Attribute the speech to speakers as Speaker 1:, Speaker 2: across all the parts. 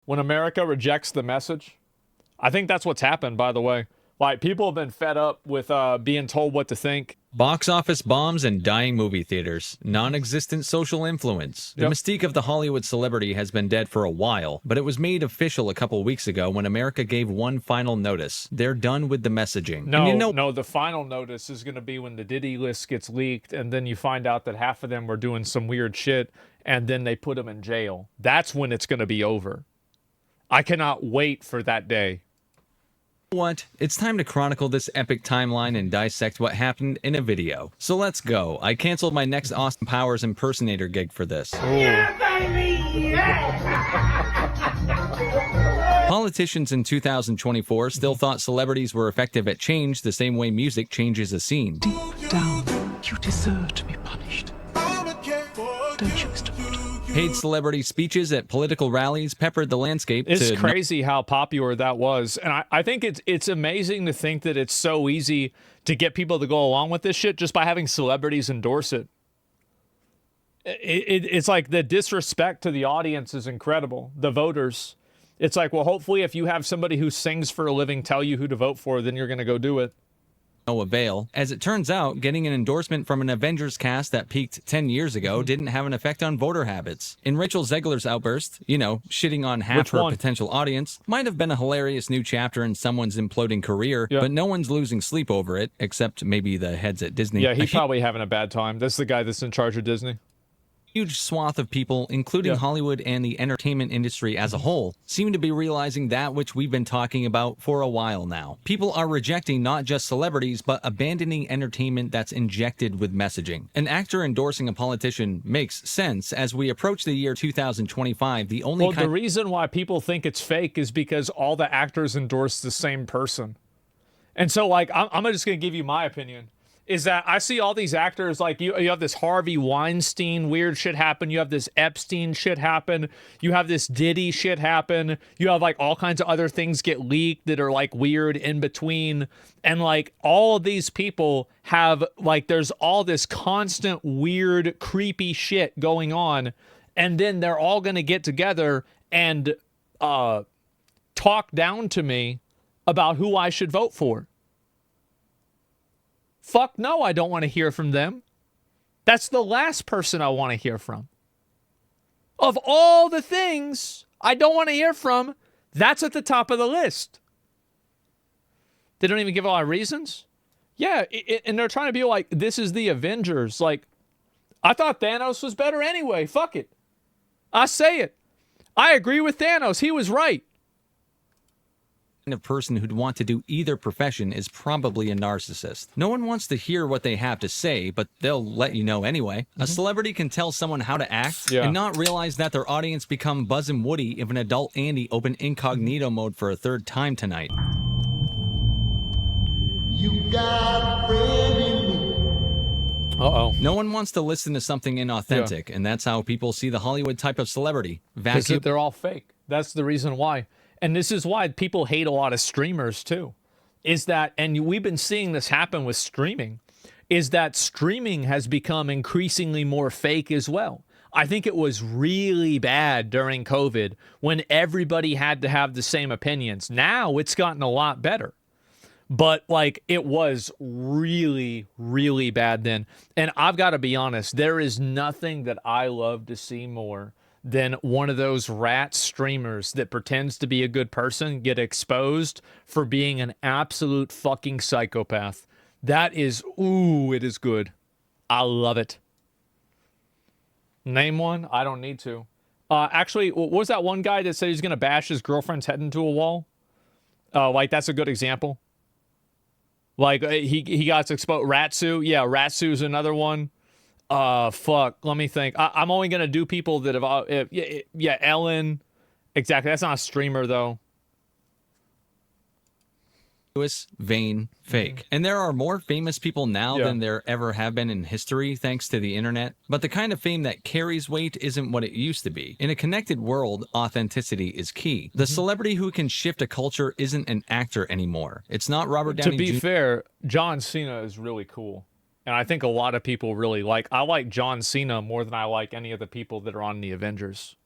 Speaker 1: when America rejects the message. I think that's what's happened, by the way. Like, people have been fed up with being told what to think.
Speaker 2: Box office bombs and dying movie theaters. Non-existent social influence. The mystique of the Hollywood celebrity has been dead for a while, but it was made official a couple weeks ago when America gave one final notice. They're done with the messaging.
Speaker 1: No, the final notice is going to be when the Diddy list gets leaked, and then you find out that half of them were doing some weird shit, and then they put them in jail. That's when it's going to be over. I cannot wait for that day.
Speaker 2: What? It's time to chronicle this epic timeline and dissect what happened in a video. So let's go. I canceled my next Austin Powers impersonator gig for this.
Speaker 3: Yeah, baby! Yeah!
Speaker 2: Politicians in 2024 still thought celebrities were effective at change the same way music changes a scene.
Speaker 4: Deep down, you deserve to be punished. Don't you, Mr. Wood?
Speaker 2: Paid celebrity speeches at political rallies peppered the landscape.
Speaker 1: It's crazy how popular that was. And I think it's amazing to think that it's so easy to get people to go along with this shit just by having celebrities endorse it. It's like the disrespect to the audience is incredible. The voters. It's like, well, hopefully if you have somebody who sings for a living tell you who to vote for, then you're going to go do it.
Speaker 2: No avail. As it turns out, getting an endorsement from an Avengers cast that peaked 10 years ago didn't have an effect on voter habits. In Rachel Zegler's outburst, shitting on half her potential audience, might have been a hilarious new chapter in someone's imploding career, but no one's losing sleep over it, except maybe the heads at Disney.
Speaker 1: Yeah, he's probably having a bad time. That's the guy that's in charge of Disney.
Speaker 2: Huge swath of people, including Hollywood and the entertainment industry as a whole, seem to be realizing that which we've been talking about for a while now. People are rejecting not just celebrities, but abandoning entertainment that's injected with messaging. An actor endorsing a politician makes sense as we approach the year 2025. The
Speaker 1: reason why people think it's fake is because all the actors endorse the same person. And so, like, I'm just going to give you my opinion. Is that I see all these actors, like you have this Harvey Weinstein weird shit happen. You have this Epstein shit happen. You have this Diddy shit happen. You have like all kinds of other things get leaked that are like weird in between. And like all of these people have like, there's all this constant weird, creepy shit going on. And then they're all going to get together and talk down to me about who I should vote for. Fuck no, I don't want to hear from them. That's the last person I want to hear from. Of all the things I don't want to hear from, that's at the top of the list. They don't even give a lot of reasons. Yeah, and they're trying to be like, this is the Avengers. Like, I thought Thanos was better anyway. Fuck it. I say it. I agree with Thanos. He was right.
Speaker 2: Of person who'd want to do either profession is probably a narcissist. No one wants to hear what they have to say, but they'll let you know anyway. A celebrity can tell someone how to act and not realize that their audience become Buzz and Woody if an adult Andy open incognito mode for a third time tonight.
Speaker 3: You got a friend in me.
Speaker 1: Uh-oh.
Speaker 2: No one wants to listen to something inauthentic, and that's how people see the Hollywood type of celebrity.
Speaker 1: Because they're all fake. That's the reason why. And this is why people hate a lot of streamers too, is that, and we've been seeing this happen with streaming, is that streaming has become increasingly more fake as well. I think it was really bad during COVID when everybody had to have the same opinions. Now it's gotten a lot better. But like it was really, really bad then. And I've got to be honest, there is nothing that I love to see more than one of those rat streamers that pretends to be a good person get exposed for being an absolute fucking psychopath. That is, ooh, it is good. I love it. Name one? I don't need to. Actually, what was that one guy that said he's going to bash his girlfriend's head into a wall? Like, that's a good example. Like, he got exposed. Ratsu? Yeah, Ratsu's another one. Fuck. Let me think. I'm only going to do people that have... yeah, Ellen. Exactly. That's not a streamer, though.
Speaker 2: Vain, fake. And there are more famous people now than there ever have been in history thanks to the internet. But the kind of fame that carries weight isn't what it used to be. In a connected world, authenticity is key. The celebrity who can shift a culture isn't an actor anymore. It's not Robert Downey Jr.
Speaker 1: To be fair, John Cena is really cool. And I think a lot of people really like... I like John Cena more than I like any of the people that are on the Avengers.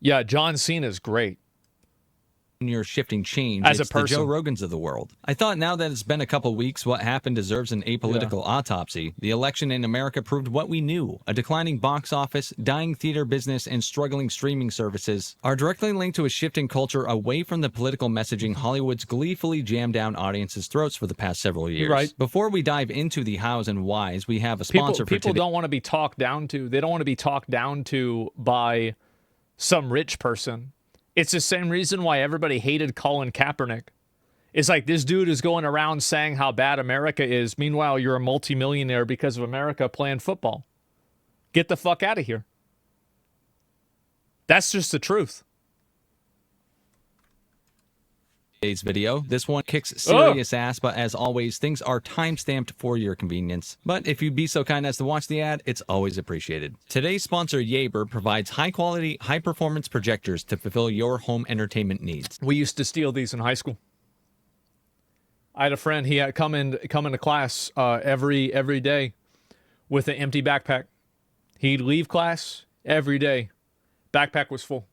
Speaker 1: Yeah, John Cena's great.
Speaker 2: You're shifting change
Speaker 1: As a
Speaker 2: it's the Joe
Speaker 1: person.
Speaker 2: Rogans of the world. I thought now that it's been a couple weeks, what happened deserves an apolitical autopsy. The election in America proved what we knew. A declining box office, dying theater business, and struggling streaming services are directly linked to a shifting culture away from the political messaging Hollywood's gleefully jammed down audiences' throats for the past several years.
Speaker 1: Right.
Speaker 2: Before we dive into the hows and whys, we have a
Speaker 1: People,
Speaker 2: sponsor for
Speaker 1: people
Speaker 2: today.
Speaker 1: don't want to be talked down to. They don't want to be talked down to by some rich person. It's the same reason why everybody hated Colin Kaepernick. It's like this dude is going around saying how bad America is. Meanwhile, you're a multimillionaire because of America playing football. Get the fuck out of here. That's just the truth.
Speaker 2: Today's video. This one kicks serious ass, but as always, things are time-stamped for your convenience. But if you'd be so kind as to watch the ad, it's always appreciated. Today's sponsor, Yaber, provides high-quality, high-performance projectors to fulfill your home entertainment needs.
Speaker 1: We used to steal these in high school. I had a friend, he had come into class every day with an empty backpack. He'd leave class every day. Backpack was full.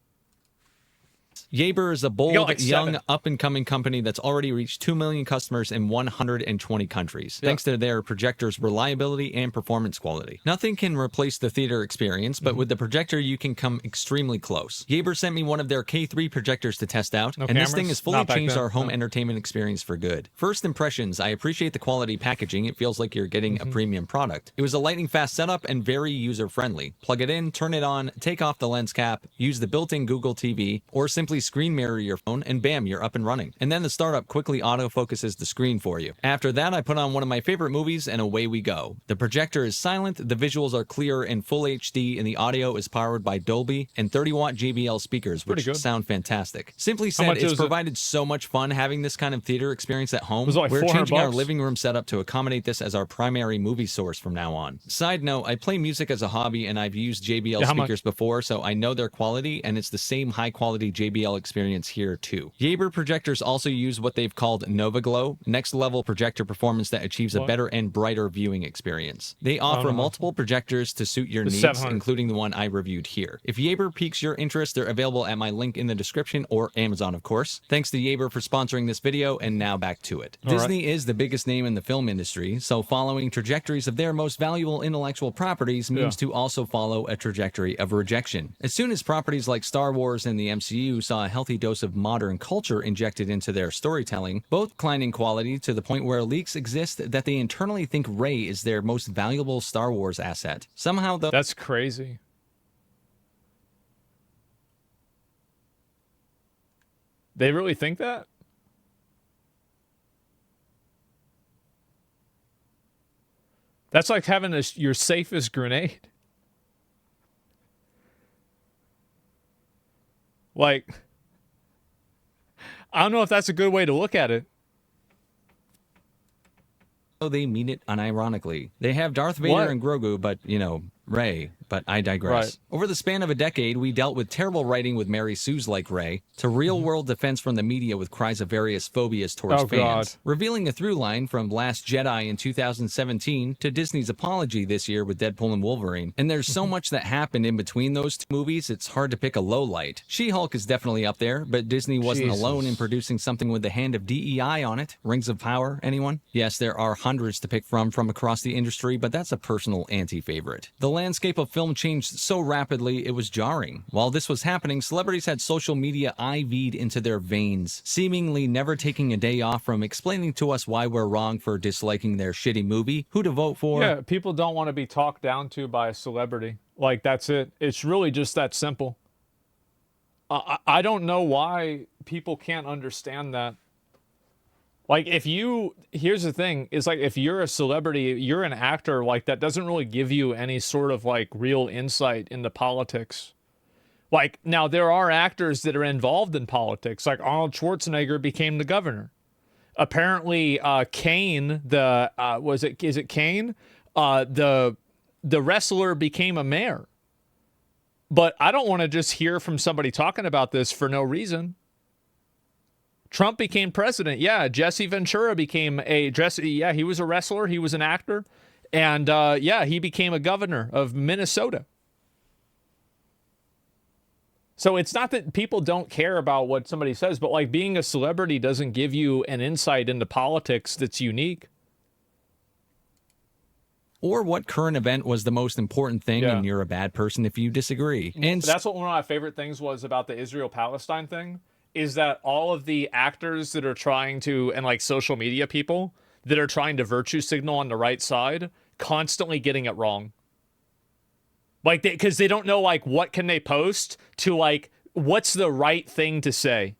Speaker 2: Yaber is a bold,
Speaker 1: like
Speaker 2: young,
Speaker 1: 7.
Speaker 2: up-and-coming company that's already reached 2 million customers in 120 countries, thanks to their projector's reliability and performance quality. Nothing can replace the theater experience, but with the projector, you can come extremely close. Yaber sent me one of their K3 projectors to test out, and this thing has fully changed our home entertainment experience for good. First impressions, I appreciate the quality packaging. It feels like you're getting a premium product. It was a lightning-fast setup and very user-friendly. Plug it in, turn it on, take off the lens cap, use the built-in Google TV, or simply screen mirror your phone, and bam, you're up and running. And then the startup quickly autofocuses the screen for you. After that, I put on one of my favorite movies, and away we go. The projector is silent, the visuals are clear and full HD, and the audio is powered by Dolby and 30-watt JBL speakers, which sound fantastic. Simply said, it's provided so much fun having this kind of theater experience at home.
Speaker 1: Like
Speaker 2: We're changing our
Speaker 1: $400.
Speaker 2: living room setup to accommodate this as our primary movie source from now on. Side note, I play music as a hobby, and I've used JBL speakers before, so I know their quality, and it's the same high-quality JBL experience here too. Yaber projectors also use what they've called Nova Glow, next level projector performance that achieves a better and brighter viewing experience. They offer multiple projectors to suit your needs, including the one I reviewed here. If Yaber piques your interest, they're available at my link in the description or Amazon, of course. Thanks to Yaber for sponsoring this video, and now back to it. Disney is the biggest name in the film industry, so following trajectories of their most valuable intellectual properties means to also follow a trajectory of rejection. As soon as properties like Star Wars and the MCU saw a healthy dose of modern culture injected into their storytelling, both decline in quality to the point where leaks exist that they internally think Rey is their most valuable Star Wars asset. Somehow, though,
Speaker 1: That's crazy. They really think that? That's like having your safest grenade. Like, I don't know if that's a good way to look at it.
Speaker 2: they mean it unironically. They have Darth Vader and Grogu, but, you know, Rey, but I digress.
Speaker 1: Right.
Speaker 2: Over the span of a decade, we dealt with terrible writing with Mary Sue's like Rey, to real-world defense from the media with cries of various phobias towards fans,
Speaker 1: God.
Speaker 2: revealing a through line from Last Jedi in 2017 to Disney's apology this year with Deadpool and Wolverine. And there's so much that happened in between those two movies, it's hard to pick a low light. She-Hulk is definitely up there, but Disney wasn't alone in producing something with the hand of DEI on it. Rings of Power, anyone? Yes, there are hundreds to pick from across the industry, but that's a personal anti-favorite. The landscape of film changed so rapidly it was jarring. While this was happening, celebrities had social media IV'd into their veins, seemingly never taking a day off from explaining to us why we're wrong for disliking their shitty movie, who to vote for.
Speaker 1: Yeah, people don't want to be talked down to by a celebrity. Like, that's it. It's really just that simple. I don't know why people can't understand that. Like, here's the thing, is like, if you're a celebrity, you're an actor, like, that doesn't really give you any sort of, like, real insight into politics. Like, now, there are actors that are involved in politics, like Arnold Schwarzenegger became the governor. Apparently, Kane, is it Kane? The wrestler became a mayor. But I don't want to just hear from somebody talking about this for no reason. Trump became president. Yeah, Jesse Ventura became he was a wrestler. He was an actor. And he became a governor of Minnesota. It's So it's not that people don't care about what somebody says, but like being a celebrity doesn't give you an insight into politics that's unique.
Speaker 2: Or what current event was the most important thing,
Speaker 1: Yeah.
Speaker 2: and you're a bad person if you disagree. And
Speaker 1: That's what one of my favorite things was about the Israel-Palestine thing, is that all of the actors that are trying to, and like social media people that are trying to virtue signal on the right side, constantly getting it wrong. Like, because they don't know, like, what can they post to, like, what's the right thing to say.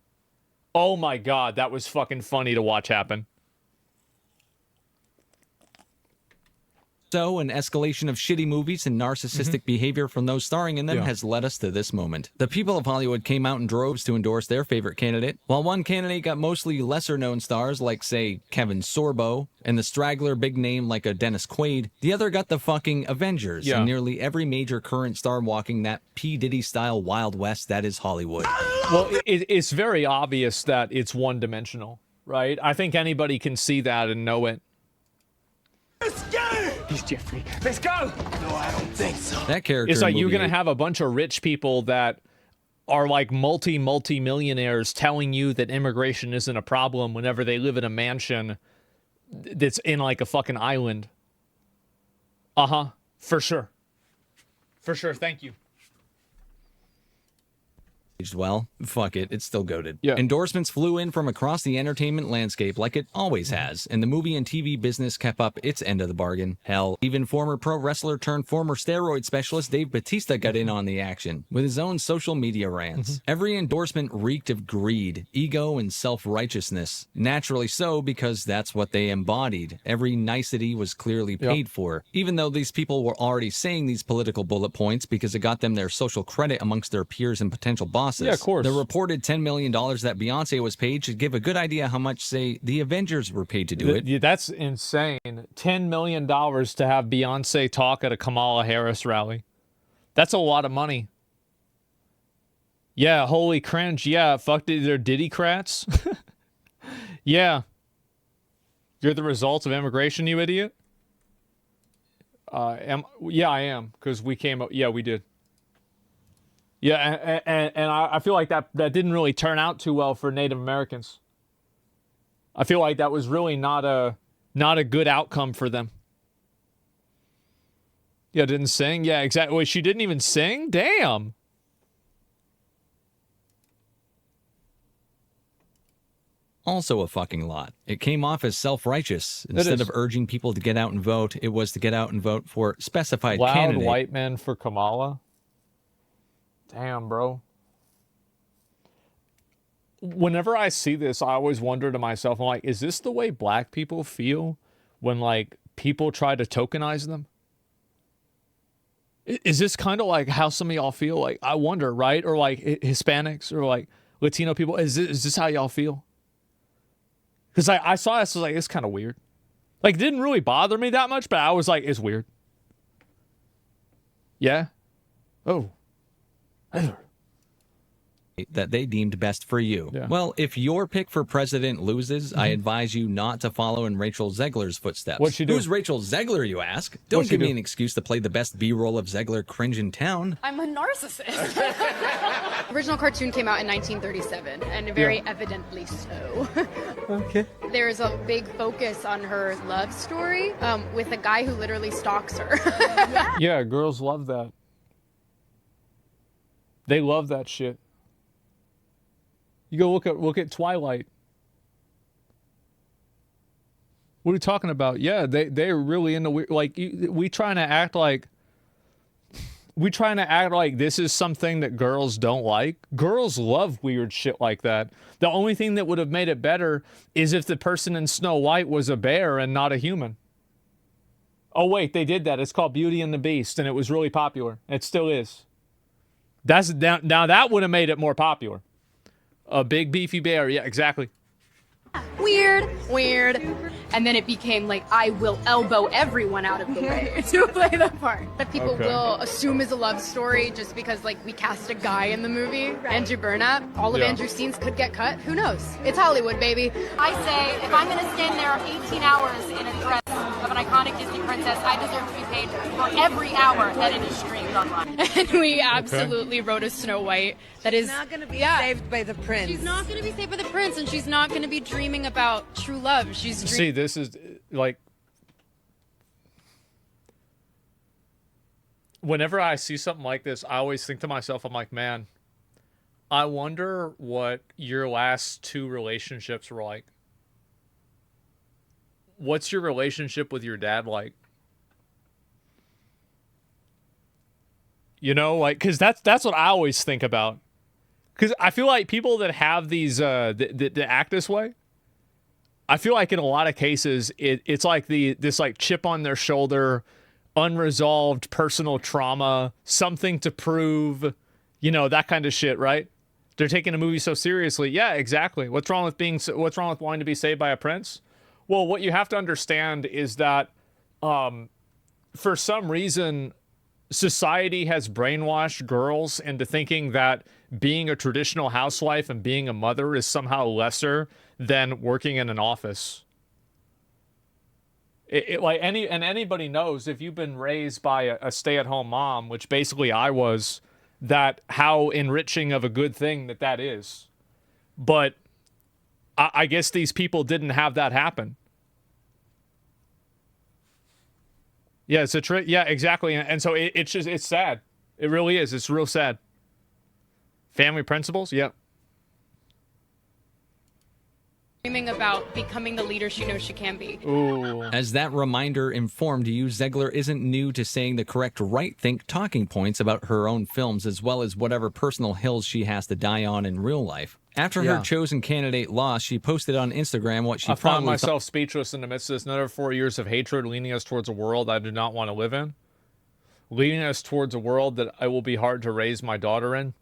Speaker 1: Oh my God, that was fucking funny to watch happen.
Speaker 2: so, an escalation of shitty movies and narcissistic behavior from those starring in them has led us to this moment. The people of Hollywood came out in droves to endorse their favorite candidate. While one candidate got mostly lesser-known stars like, say, Kevin Sorbo, and the straggler big name like a Dennis Quaid, the other got the fucking Avengers, and nearly every major current star walking that P. Diddy-style Wild West that is Hollywood.
Speaker 1: Well, it's very obvious that it's one-dimensional, right? I think anybody can see that and know it.
Speaker 3: Let's go! He's Jeffrey. Let's go! No, I don't think so.
Speaker 2: That character
Speaker 1: It's like
Speaker 2: in
Speaker 1: you're
Speaker 2: movie
Speaker 1: going to have a bunch of rich people that are like multi-millionaires telling you that immigration isn't a problem whenever they live in a mansion that's in like a fucking island. Uh-huh. For sure. For sure. Thank you.
Speaker 2: aged well. Fuck it, it's still goated.
Speaker 1: Yeah.
Speaker 2: Endorsements flew in from across the entertainment landscape like it always has, and the movie and TV business kept up its end of the bargain. Hell, even former pro wrestler turned former steroid specialist Dave Bautista got in on the action with his own social media rants. Every endorsement reeked of greed, ego, and self-righteousness. Naturally so, because that's what they embodied. Every nicety was clearly paid for, even though these people were already saying these political bullet points because it got them their social credit amongst their peers and potential bosses.
Speaker 1: Yeah, of course.
Speaker 2: The reported $10 million that Beyonce was paid should give a good idea how much, say, the Avengers were paid to do it.
Speaker 1: Yeah, that's insane. $10 million to have Beyonce talk at a Kamala Harris rally. That's a lot of money. Yeah, holy cringe. Yeah, fuck, they're Diddy-crats. Yeah. You're the result of immigration, you idiot? Yeah, I am, because we came up. Yeah, we did. Yeah, and I feel like that didn't really turn out too well for Native Americans. I feel like that was really not a good outcome for them. Yeah, didn't sing? Yeah, exactly. Wait, she didn't even sing? Damn.
Speaker 2: Also a fucking lot. It came off as self-righteous. Instead of urging people to get out and vote, it was to get out and vote for specified
Speaker 1: Loud
Speaker 2: candidate.
Speaker 1: white men for Kamala? Damn, bro. Whenever I see this, I always wonder to myself, I'm like, is this the way black people feel when, like, people try to tokenize them? Is this kind of like how some of y'all feel? Like, I wonder, right? Or like Hispanics or like Latino people. Is this how y'all feel? Because I saw this, I was like, it's kind of weird. Like, it didn't really bother me that much, but I was like, it's weird. Yeah? Oh.
Speaker 2: That they deemed best for you.
Speaker 1: Yeah.
Speaker 2: Well, if your pick for president loses, I advise you not to follow in Rachel Zegler's footsteps.
Speaker 1: What'd she do?
Speaker 2: Who's Rachel Zegler, you ask? Don't
Speaker 1: What'd she
Speaker 2: give me
Speaker 1: do?
Speaker 2: an excuse to play the best B-roll of Zegler cringe in town.
Speaker 5: I'm a narcissist. The original cartoon came out in 1937, and very evidently so.
Speaker 1: Okay.
Speaker 5: There's a big focus on her love story with a guy who literally stalks her.
Speaker 1: Yeah, girls love that. They love that shit. You go look at Twilight. What are you talking about? Yeah, they're really into weird. Like we trying to act like this is something that girls don't like. Girls love weird shit like that. The only thing that would have made it better is if the person in Snow White was a bear and not a human. Oh wait, they did that. It's called Beauty and the Beast, and it was really popular. It still is. That's now that would have made it more popular. A big beefy bear, yeah, exactly.
Speaker 5: Weird. And then it became like, I will elbow everyone out of the way to play the part. That people will assume is a love story just because, like, we cast a guy in the movie, Andrew Burnap. All of Andrew's scenes could get cut. Who knows? It's Hollywood, baby.
Speaker 6: I say, if I'm going to stand there 18 hours in a dress of an
Speaker 5: an iconic Disney princess. I deserve to be paid for every hour that it is streamed online. And we absolutely wrote a Snow White that is
Speaker 6: not going to be saved by the prince.
Speaker 5: She's not going to be saved by the prince, and she's not going to be dreaming about true love. She's
Speaker 1: See, this is like, whenever I see something like this, I always think to myself, I'm like, man, I wonder what your last 2 relationships were like. What's your relationship with your dad like? You know, like, because that's what I always think about. Because I feel like people that have these, that act this way, I feel like in a lot of cases, it's like this like chip on their shoulder, unresolved personal trauma, something to prove, you know, that kind of shit, right? They're taking a movie so seriously. Yeah, exactly. What's wrong with wanting to be saved by a prince? Well, what you have to understand is that for some reason, society has brainwashed girls into thinking that being a traditional housewife and being a mother is somehow lesser than working in an office. Anybody knows, if you've been raised by a stay-at-home mom, which basically I was, that how enriching of a good thing that is. But I guess these people didn't have that happen. Yeah, it's a trick. Yeah, exactly. And so it's sad. It really is. It's real sad. Family principles. Yep.
Speaker 5: dreaming about becoming the leader she knows she can be.
Speaker 1: Ooh.
Speaker 2: As that reminder informed you, Zegler isn't new to saying the correct right-think talking points about her own films, as well as whatever personal hills she has to die on in real life. After her chosen candidate lost, she posted on Instagram what she
Speaker 1: I found myself speechless in the midst of this. Another 4 years of hatred leading us towards a world I do not want to live in. Leading us towards a world that it will be hard to raise my daughter in.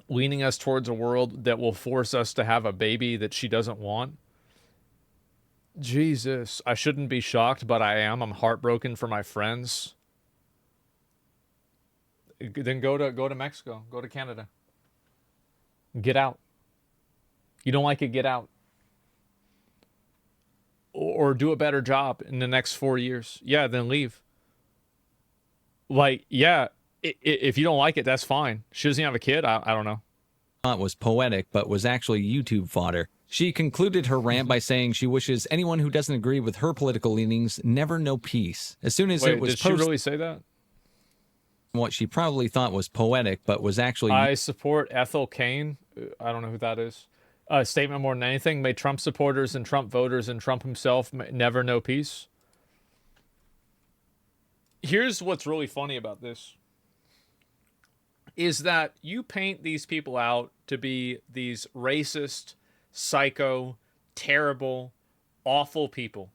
Speaker 1: Leading us towards a world that will force us to have a baby that she doesn't want. Jesus, I shouldn't be shocked, but I am. I'm heartbroken for my friends. Then go to Mexico. Go to Canada. Get out. You don't like it, get out. Or do a better job in the next 4 years. Yeah, then leave. Like, yeah, if you don't like it, that's fine. She doesn't have a kid. I don't know.
Speaker 2: Thought was poetic, but was actually YouTube fodder. She concluded her rant by saying she wishes anyone who doesn't agree with her political leanings never know peace. As soon as it was
Speaker 1: did she really say that?
Speaker 2: What she probably thought was poetic, but was actually...
Speaker 1: I support Ethel Kane. I don't know who that is. A statement more than anything. May Trump supporters and Trump voters and Trump himself never know peace. Here's what's really funny about this. Is that you paint these people out to be these racist, psycho, terrible, awful people.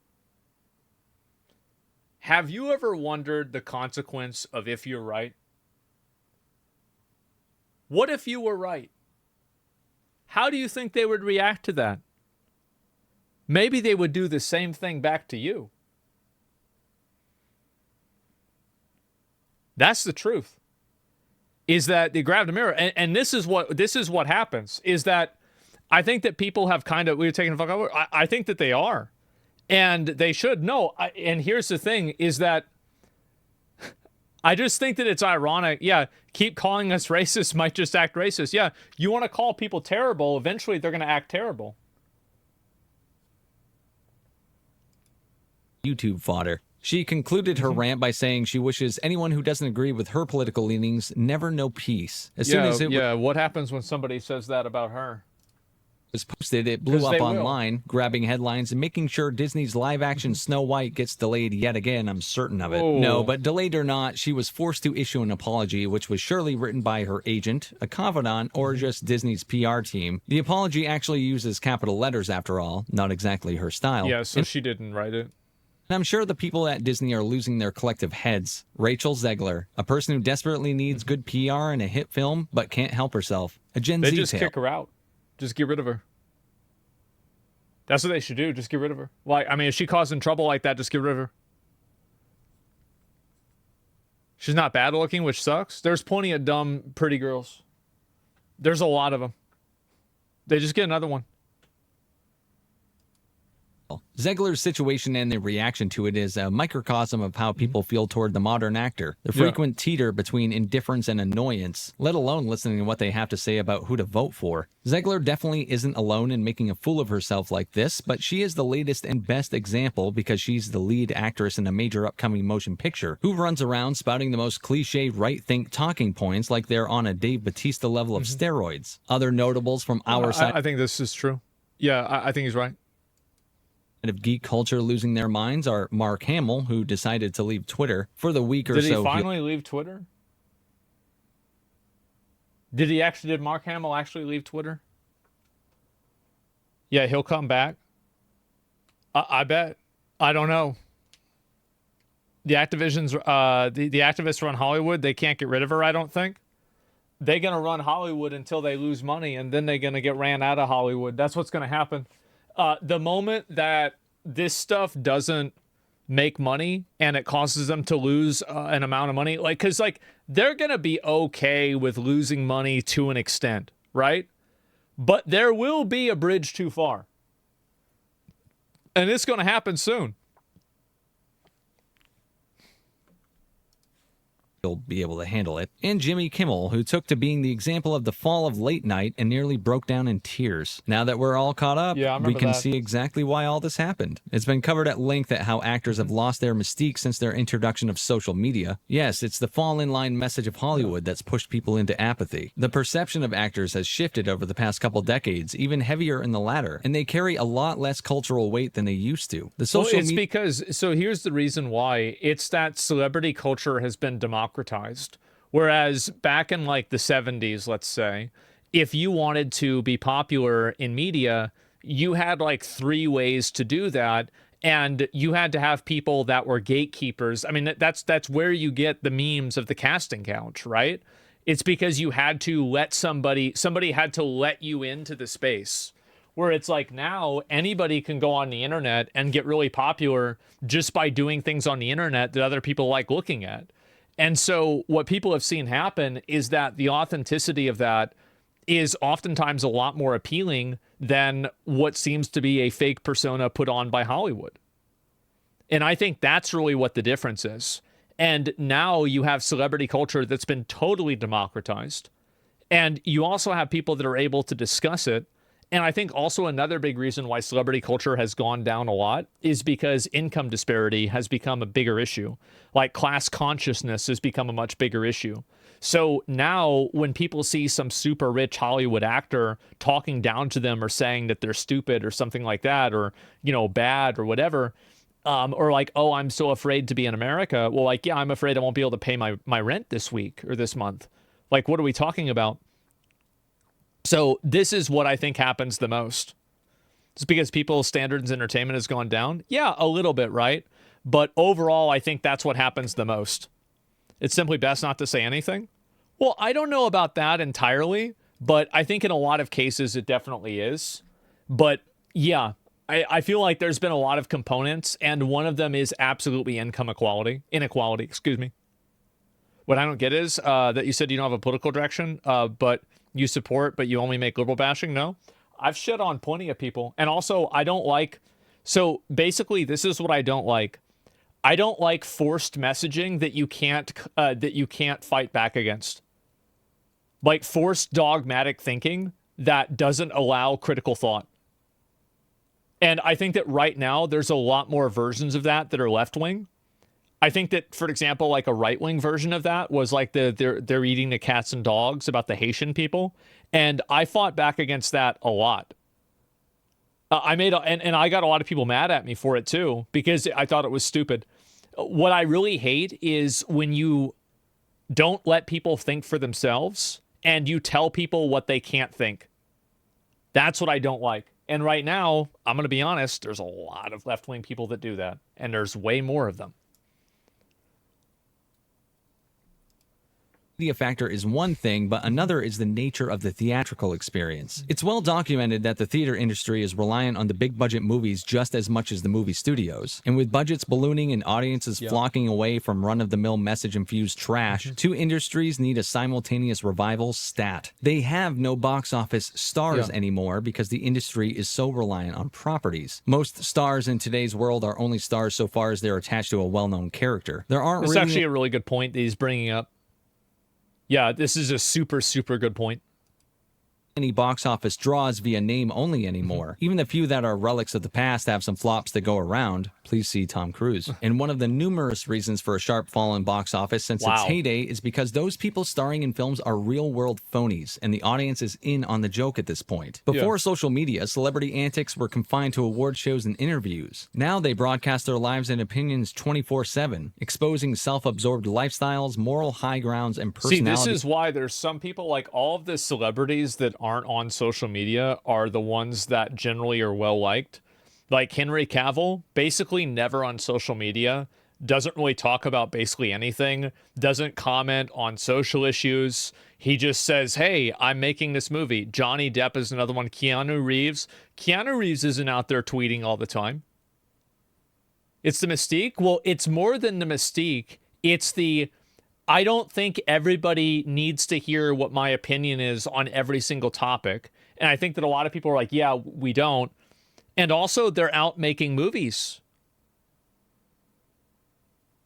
Speaker 1: Have you ever wondered the consequence of if you're right? What if you were right? How do you think they would react to that? Maybe they would do the same thing back to you. That's the truth. Is that they grabbed a mirror, and this is what happens. Is that I think that people have kind of, we were taking a fuck over. I think that they are, and they should know. And here's the thing: is that I just think that it's ironic. Yeah, keep calling us racist might just act racist. Yeah, you want to call people terrible, eventually they're going to act terrible.
Speaker 2: YouTube fodder. She concluded her rant by saying she wishes anyone who doesn't agree with her political leanings never know peace. As soon as it
Speaker 1: what happens when somebody says that about her?
Speaker 2: Was posted, it blew up online, grabbing headlines and making sure Disney's live-action Snow White gets delayed yet again. I'm certain of it.
Speaker 1: Oh.
Speaker 2: No, but delayed or not, she was forced to issue an apology, which was surely written by her agent, a confidant, or just Disney's PR team. The apology actually uses capital letters, after all, not exactly her style.
Speaker 1: Yeah, so she didn't write it.
Speaker 2: And I'm sure the people at Disney are losing their collective heads. Rachel Zegler, a person who desperately needs good PR and a hit film, but can't help herself. A Gen Z
Speaker 1: They just
Speaker 2: tale.
Speaker 1: kick her out. Just get rid of her. That's what they should do. Just get rid of her. Like, I mean, if she causing trouble like that, just get rid of her. She's not bad looking, which sucks. There's plenty of dumb, pretty girls. There's a lot of them. They just get another one.
Speaker 2: Zegler's situation and the reaction to it is a microcosm of how people feel toward the modern actor. The frequent teeter between indifference and annoyance, let alone listening to what they have to say about who to vote for. Zegler definitely isn't alone in making a fool of herself like this, but she is the latest and best example because she's the lead actress in a major upcoming motion picture who runs around spouting the most cliche right-think talking points like they're on a Dave Bautista level of steroids. Other notables from our side...
Speaker 1: I think this is true. Yeah, I think he's right.
Speaker 2: Of geek culture losing their minds are Mark Hamill, who decided to leave Twitter for the week or so.
Speaker 1: Did he finally leave Twitter? Did Mark Hamill actually leave Twitter? Yeah, he'll come back. I bet. I don't know. The Activision's the activists run Hollywood. They can't get rid of her, I don't think. They're gonna run Hollywood until they lose money, and then they're gonna get ran out of Hollywood. That's what's gonna happen. The moment that this stuff doesn't make money and it causes them to lose an amount of money, because they're going to be okay with losing money to an extent, right? But there will be a bridge too far. And it's going to happen soon.
Speaker 2: He'll be able to handle it. And Jimmy Kimmel, who took to being the example of the fall of late night and nearly broke down in tears. Now that we're all caught up, we can see exactly why all this happened. It's been covered at length at how actors have lost their mystique since their introduction of social media. Yes, it's the fall in line message of Hollywood that's pushed people into apathy. The perception of actors has shifted over the past couple decades, even heavier in the latter, and they carry a lot less cultural weight than they used to.
Speaker 1: So here's the reason why. It's that celebrity culture has been democratized. Whereas back in the 70s, let's say, if you wanted to be popular in media, you had 3 ways to do that, and you had to have people that were gatekeepers. I mean, that's where you get the memes of the casting couch, right? It's because you had to let somebody had to let you into the space. Where it's now anybody can go on the internet and get really popular just by doing things on the internet that other people like looking at. And so what people have seen happen is that the authenticity of that is oftentimes a lot more appealing than what seems to be a fake persona put on by Hollywood. And I think that's really what the difference is. And now you have celebrity culture that's been totally democratized. And you also have people that are able to discuss it. And I think also another big reason why celebrity culture has gone down a lot is because income disparity has become a bigger issue. Class consciousness has become a much bigger issue. So now when people see some super rich Hollywood actor talking down to them or saying that they're stupid or something like that, or, bad or whatever, or oh, I'm so afraid to be in America. Well, yeah, I'm afraid I won't be able to pay my rent this week or this month. What are we talking about? So this is what I think happens the most. It's because people's standards in entertainment has gone down. Yeah, a little bit, right? But overall, I think that's what happens the most. It's simply best not to say anything. Well, I don't know about that entirely, but I think in a lot of cases it definitely is. But yeah, I feel like there's been a lot of components, and one of them is absolutely inequality, excuse me. What I don't get is that you said you don't have a political direction, but you support, but you only make liberal bashing. No, I've shit on plenty of people. And also I don't like, so basically this is what I don't like. I don't like forced messaging that you can't fight back against. Forced dogmatic thinking that doesn't allow critical thought. And I think that right now there's a lot more versions of that are left-wing. I think that, for example, a right-wing version of that was they're eating the cats and dogs about the Haitian people. And I fought back against that a lot. And I got a lot of people mad at me for it too, because I thought it was stupid. What I really hate is when you don't let people think for themselves and you tell people what they can't think. That's what I don't like. And right now, I'm going to be honest, there's a lot of left-wing people that do that. And there's way more of them.
Speaker 2: media factor is one thing, but another is the nature of the theatrical experience. It's well documented that the theater industry is reliant on the big budget movies just as much as the movie studios. And with budgets ballooning and audiences flocking away from run-of-the-mill message-infused trash, two industries need a simultaneous revival stat. They have no box office stars anymore because the industry is so reliant on properties. Most stars in today's world are only stars so far as they're attached to a well-known character. There aren't
Speaker 1: This is
Speaker 2: really
Speaker 1: actually a really good point that he's bringing up. Yeah, this is a super, super good point.
Speaker 2: any box office draws via name only anymore. Even the few that are relics of the past have some flops that go around. Please see Tom Cruise. And one of the numerous reasons for a sharp fall in box office since its heyday is because those people starring in films are real-world phonies, and the audience is in on the joke at this point. Before social media, celebrity antics were confined to award shows and interviews. Now they broadcast their lives and opinions 24/7, exposing self-absorbed lifestyles, moral high grounds, and personality.
Speaker 1: See, this is why there's some people, like all of the celebrities that aren't on social media are the ones that generally are well-liked. Like Henry Cavill, basically never on social media, doesn't really talk about basically anything, doesn't comment on social issues. He just says, hey, I'm making this movie. Johnny Depp is another one. Keanu Reeves. Keanu Reeves isn't out there tweeting all the time. It's the mystique. Well, it's more than the mystique. It's the, I don't think everybody needs to hear what my opinion is on every single topic. And I think that a lot of people are like, yeah, we don't. And also, they're out making movies.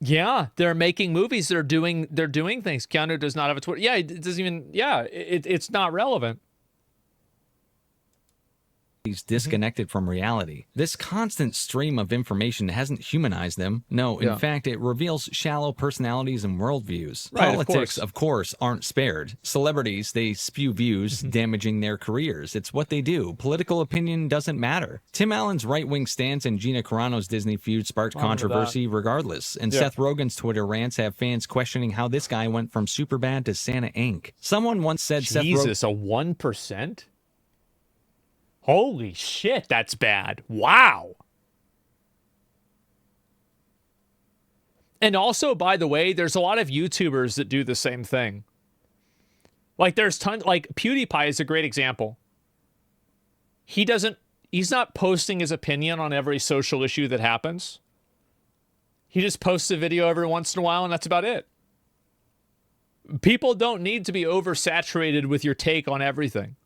Speaker 1: Yeah, they're making movies. They're doing things. Keanu does not have a Twitter. Yeah, it doesn't even. Yeah, it's not relevant.
Speaker 2: He's disconnected from reality. This constant stream of information hasn't humanized them. No, in fact, it reveals shallow personalities and worldviews.
Speaker 1: Right,
Speaker 2: Politics, of course, aren't spared. Celebrities, they spew views, damaging their careers. It's what they do. Political opinion doesn't matter. Tim Allen's right-wing stance and Gina Carano's Disney feud sparked controversy regardless. And Seth Rogen's Twitter rants have fans questioning how this guy went from Superbad to Santa Inc. Someone once said
Speaker 1: Jesus, a 1%? Holy shit, that's bad. Wow. And also, by the way, there's a lot of YouTubers that do the same thing. Like, there's tons, like, PewDiePie is a great example. He's not posting his opinion on every social issue that happens. He just posts a video every once in a while, and that's about it. People don't need to be oversaturated with your take on everything.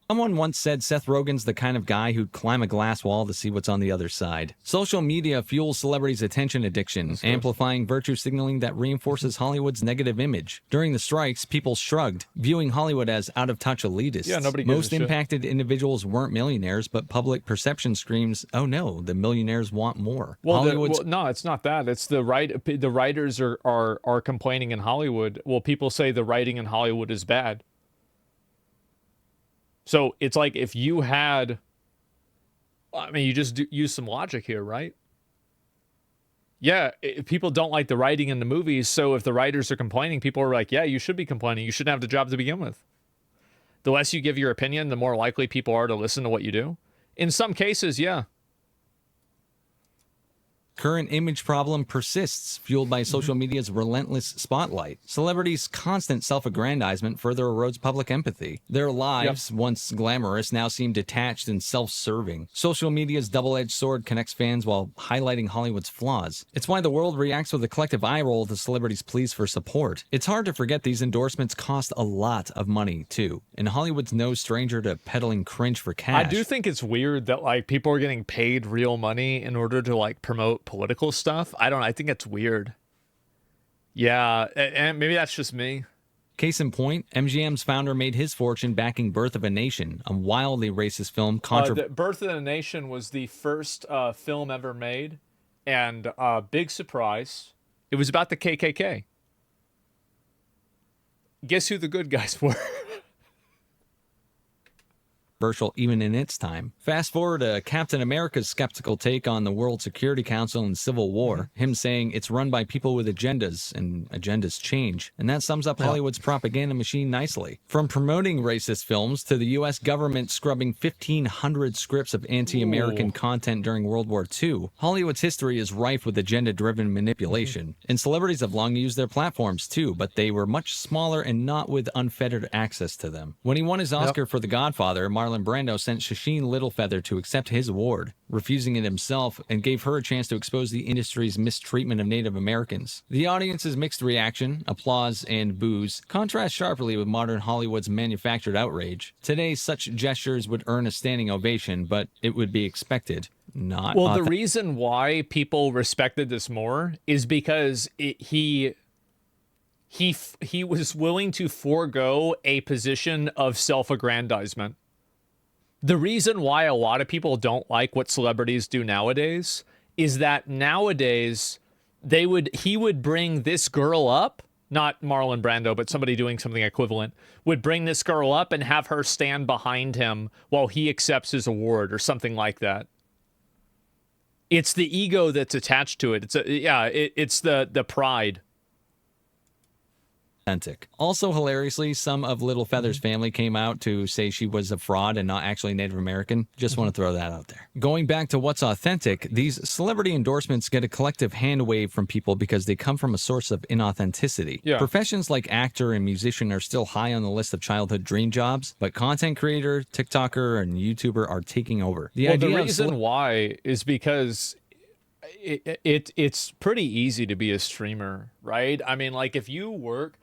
Speaker 2: Someone once said Seth Rogen's the kind of guy who'd climb a glass wall to see what's on the other side. Social media fuels celebrities' attention addiction, amplifying virtue signaling that reinforces Hollywood's negative image. During the strikes, people shrugged, viewing Hollywood as out-of-touch elitists.
Speaker 1: Yeah, nobody gives
Speaker 2: Most
Speaker 1: a shit.
Speaker 2: impacted individuals weren't millionaires, but public perception screams, oh no, the millionaires want more.
Speaker 1: Well, no, it's not that. It's the writers are complaining in Hollywood. Well, people say the writing in Hollywood is bad. So it's like if you had, I mean, you just use some logic here, right? Yeah, people don't like the writing in the movies, so if the writers are complaining, people are like, yeah, you should be complaining. You shouldn't have the job to begin with. The less you give your opinion, the more likely people are to listen to what you do. In some cases, yeah.
Speaker 2: Current image problem persists, fueled by social media's relentless spotlight. Celebrities' constant self-aggrandizement further erodes public empathy. Their lives, once glamorous, now seem detached and self-serving. Social media's double-edged sword connects fans while highlighting Hollywood's flaws. It's why the world reacts with a collective eye roll to celebrities' pleas for support. It's hard to forget these endorsements cost a lot of money, too. And Hollywood's no stranger to peddling cringe for cash.
Speaker 1: I do think it's weird that, like, people are getting paid real money in order to, like, promote political stuff. I think it's weird. Yeah, and maybe that's just me.
Speaker 2: Case in point, MGM's founder made his fortune backing Birth of a Nation, a wildly racist film.
Speaker 1: Birth of a Nation was the first film ever made, and big surprise, it was about the KKK. Guess who the good guys were?
Speaker 2: controversial even in its time. Fast forward to Captain America's skeptical take on the World Security Council and Civil War, him saying it's run by people with agendas, and agendas change. And that sums up Hollywood's propaganda machine nicely. From promoting racist films to the U.S. government scrubbing 1,500 scripts of anti-American content during World War II, Hollywood's history is rife with agenda-driven manipulation. And celebrities have long used their platforms too, but they were much smaller and not with unfettered access to them. When he won his Oscar for The Godfather, Marlon Brando sent Shasheen Littlefeather to accept his award, refusing it himself, and gave her a chance to expose the industry's mistreatment of Native Americans. The audience's mixed reaction, applause, and boos contrast sharply with modern Hollywood's manufactured outrage. Today, such gestures would earn a standing ovation, but it would be expected. Not
Speaker 1: well, the reason why people respected this more is because he was willing to forego a position of self-aggrandizement. The reason why a lot of people don't like what celebrities do nowadays is that nowadays he would bring this girl up, not Marlon Brando, but somebody doing something equivalent, would bring this girl up and have her stand behind him while he accepts his award or something like that. It's the ego that's attached to it. It's the pride.
Speaker 2: Authentic. Also, hilariously, some of Littlefeather's family came out to say she was a fraud and not actually Native American. Just want to throw that out there. Going back to what's authentic, these celebrity endorsements get a collective hand wave from people because they come from a source of inauthenticity.
Speaker 1: Yeah.
Speaker 2: Professions like actor and musician are still high on the list of childhood dream jobs, but content creator, TikToker, and YouTuber are taking over.
Speaker 1: The reason why is because it's pretty easy to be a streamer, right? I mean, like if you work...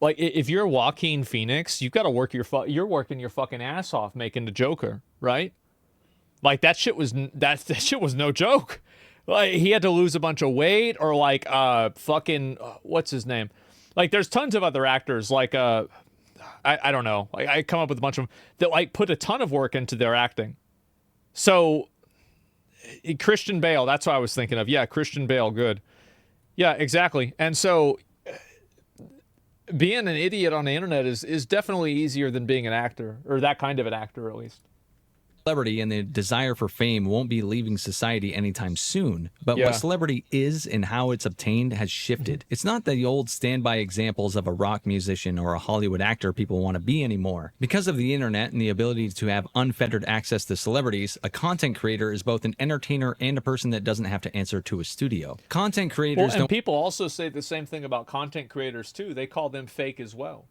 Speaker 1: Like, if you're Joaquin Phoenix, you've got to work you're working your fucking ass off making the Joker, right? Like, that shit was no joke. Like, he had to lose a bunch of weight, or like, what's his name? Like, there's tons of other actors, like, I don't know. Like, I come up with a bunch of them that, like, put a ton of work into their acting. So, Christian Bale, that's what I was thinking of. Yeah, Christian Bale, good. Yeah, exactly. And so... being an idiot on the internet is definitely easier than being an actor, or that kind of an actor, at least.
Speaker 2: Celebrity and the desire for fame won't be leaving society anytime soon, but what celebrity is and how it's obtained has shifted. It's not the old standby examples of a rock musician or a Hollywood actor people want to be anymore. Because of the internet and the ability to have unfettered access to celebrities, a content creator is both an entertainer and a person that doesn't have to answer to a studio. Content creators
Speaker 1: and people also say the same thing about content creators too. They call them fake as well.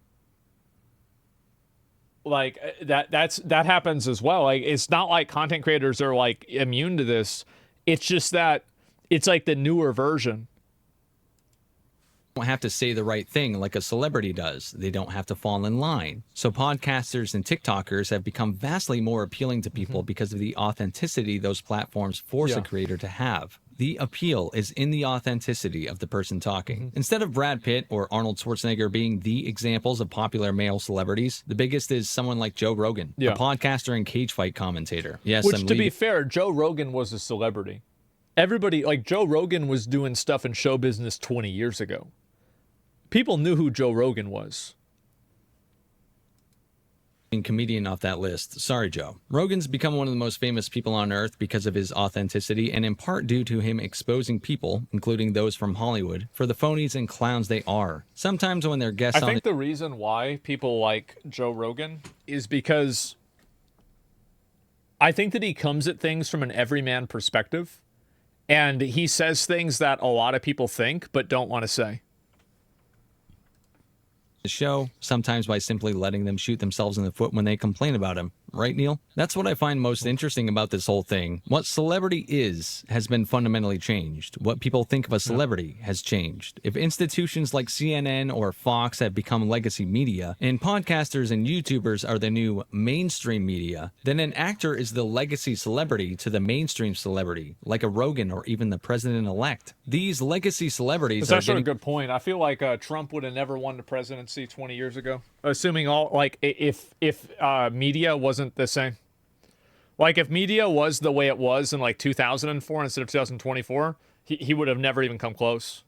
Speaker 1: Like that happens as well. Like, it's not like content creators are like immune to this. It's just that it's like the newer version.
Speaker 2: Don't have to say the right thing like a celebrity does. They don't have to fall in line. So podcasters and TikTokers have become vastly more appealing to people because of the authenticity those platforms force a creator to have. The appeal is in the authenticity of the person talking. Instead of Brad Pitt or Arnold Schwarzenegger being the examples of popular male celebrities, the biggest is someone like Joe Rogan, a podcaster and cage fight commentator. Yes,
Speaker 1: which, to be fair, Joe Rogan was a celebrity. Everybody, like, Joe Rogan was doing stuff in show business 20 years ago. People knew who Joe Rogan was.
Speaker 2: Comedian off that list. Sorry, Joe. Rogan's become one of the most famous people on earth because of his authenticity, and in part due to him exposing people, including those from Hollywood, for the phonies and clowns they are. Sometimes when they're guests
Speaker 1: I think the reason why people like Joe Rogan is because I think that he comes at things from an everyman perspective, and he says things that a lot of people think but don't want to say.
Speaker 2: The show, sometimes by simply letting them shoot themselves in the foot when they complain about him. Right, Neil? That's what I find most interesting about this whole thing. What celebrity is has been fundamentally changed. What people think of a celebrity has changed. If institutions like CNN or Fox have become legacy media, and podcasters and YouTubers are the new mainstream media, then an actor is the legacy celebrity to the mainstream celebrity, like a Rogan or even the president-elect. These legacy celebrities
Speaker 1: That's actually a good point. I feel like Trump would have never won the presidency 20 years ago. Assuming all, like, if media wasn't the same. Like, if media was the way it was in like 2004 instead of 2024, he would have never even come close.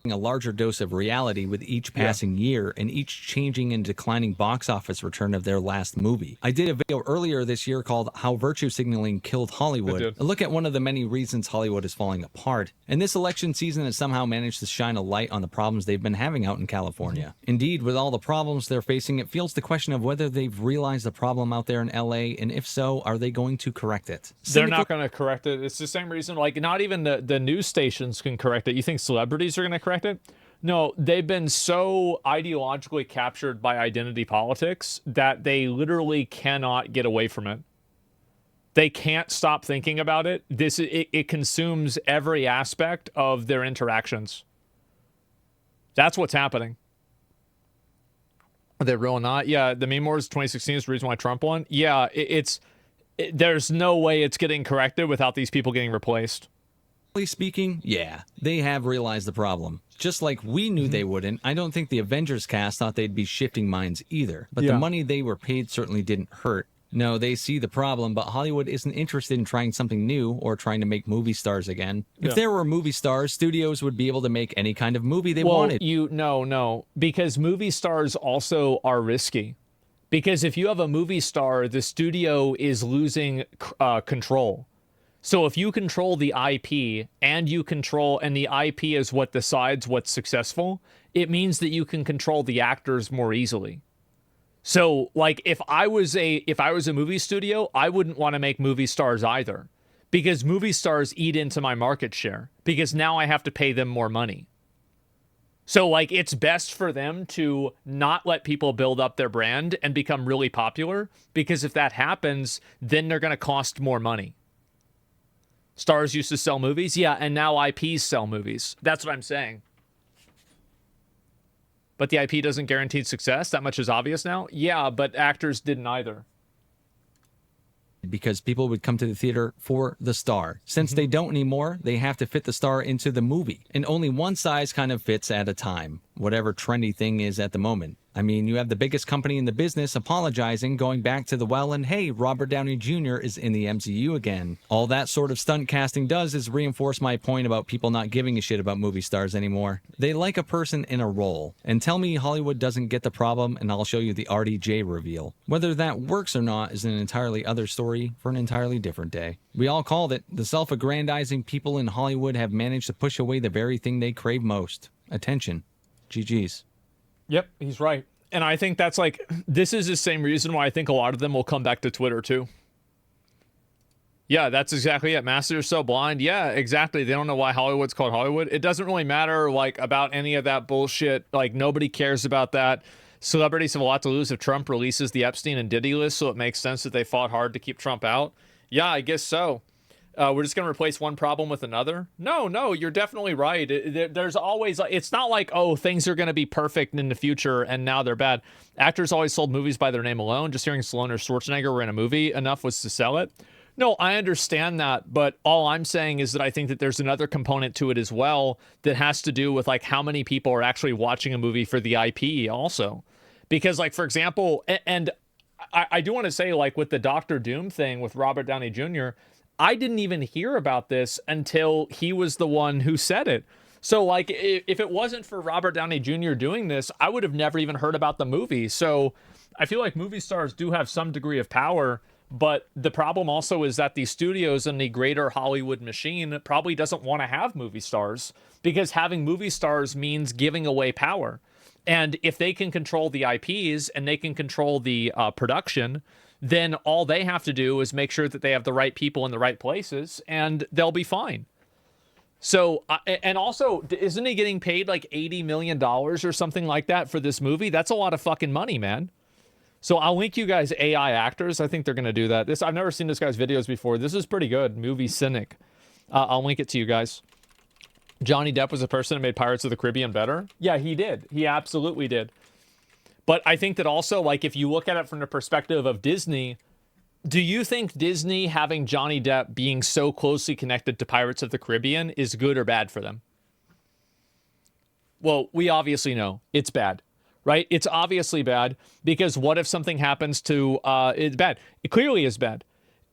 Speaker 2: a larger dose of reality with each passing year and each changing and declining box office return of their last movie. I did a video earlier this year called How Virtue Signaling Killed Hollywood, a look at one of the many reasons Hollywood is falling apart, and this election season has somehow managed to shine a light on the problems they've been having out in California. Indeed, with all the problems they're facing, it feels the question of whether they've realized the problem out there in LA, and if so, are they going to correct it?
Speaker 1: They're not going to correct it. It's the same reason, like, not even the news stations can correct it. You think celebrities are going to correct it? No, they've been so ideologically captured by identity politics that they literally cannot get away from it. They can't stop thinking about it. It consumes every aspect of their interactions. That's what's happening. Are they real or not? Yeah, the meme wars 2016 is the reason why Trump won. Yeah, there's no way it's getting corrected without these people getting replaced.
Speaker 2: Speaking, yeah, they have realized the problem. Just like we knew they wouldn't, I don't think the Avengers cast thought they'd be shifting minds either. But the money they were paid certainly didn't hurt. No, they see the problem, but Hollywood isn't interested in trying something new or trying to make movie stars again. If there were movie stars, studios would be able to make any kind of movie they wanted.
Speaker 1: No, because movie stars also are risky. Because if you have a movie star, the studio is losing control. So if you control the IP and the IP is what decides what's successful, it means that you can control the actors more easily. So like if I was a movie studio, I wouldn't want to make movie stars either, because movie stars eat into my market share, because now I have to pay them more money. So like it's best for them to not let people build up their brand and become really popular, because if that happens, then they're going to cost more money. Stars used to sell movies, yeah, and now IPs sell movies. That's what I'm saying. But the IP doesn't guarantee success. That much is obvious now. Yeah, but actors didn't either.
Speaker 2: Because people would come to the theater for the star. Since they don't anymore, they have to fit the star into the movie. And only one size kind of fits at a time, whatever trendy thing is at the moment. I mean, you have the biggest company in the business apologizing, going back to the well, and hey, Robert Downey Jr. is in the MCU again. All that sort of stunt casting does is reinforce my point about people not giving a shit about movie stars anymore. They like a person in a role. And tell me Hollywood doesn't get the problem, and I'll show you the RDJ reveal. Whether that works or not is an entirely other story for an entirely different day. We all called it. The self-aggrandizing people in Hollywood have managed to push away the very thing they crave most. Attention. GG's.
Speaker 1: Yep, he's right. And I think that's like, this is the same reason why I think a lot of them will come back to Twitter too. Yeah, that's exactly it. Masters are so blind. Yeah, exactly. They don't know why Hollywood's called Hollywood. It doesn't really matter like about any of that bullshit. Like nobody cares about that. Celebrities have a lot to lose if Trump releases the Epstein and Diddy list, so it makes sense that they fought hard to keep Trump out. Yeah, I guess so. We're just going to replace one problem with another? No, you're definitely right. There's always, it's not like, oh, things are going to be perfect in the future and now they're bad. Actors always sold movies by their name alone. Just hearing Stallone or Schwarzenegger were in a movie enough was to sell it. No, I understand that, but all I'm saying is that I think that there's another component to it as well that has to do with like how many people are actually watching a movie for the IP also. Because like, for example, and I do want to say like with the Dr. Doom thing with Robert Downey Jr., I didn't even hear about this until he was the one who said it. So like if it wasn't for Robert Downey Jr. doing this, I would have never even heard about the movie. So I feel like movie stars do have some degree of power, but the problem also is that the studios and the greater Hollywood machine probably doesn't want to have movie stars, because having movie stars means giving away power. And if they can control the IPs and they can control the production, then all they have to do is make sure that they have the right people in the right places and they'll be fine. So, and also, isn't he getting paid like $80 million or something like that for this movie? That's a lot of fucking money, man. So I'll link you guys AI actors. I think they're going to do that. I've never seen this guy's videos before. This is pretty good. Movie Cynic. I'll link it to you guys. Johnny Depp was a person who made Pirates of the Caribbean better. Yeah, he did. He absolutely did. But I think that also, like, if you look at it from the perspective of Disney, do you think Disney having Johnny Depp being so closely connected to Pirates of the Caribbean is good or bad for them? Well, we obviously know it's bad, right? It's obviously bad, because what if something happens to, it's bad. It clearly is bad.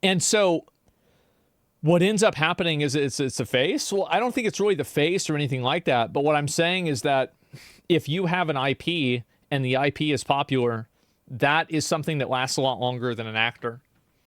Speaker 1: And so what ends up happening is it's the face. Well, I don't think it's really the face or anything like that. But what I'm saying is that if you have an IP and the IP is popular, that is something that lasts a lot longer than an actor.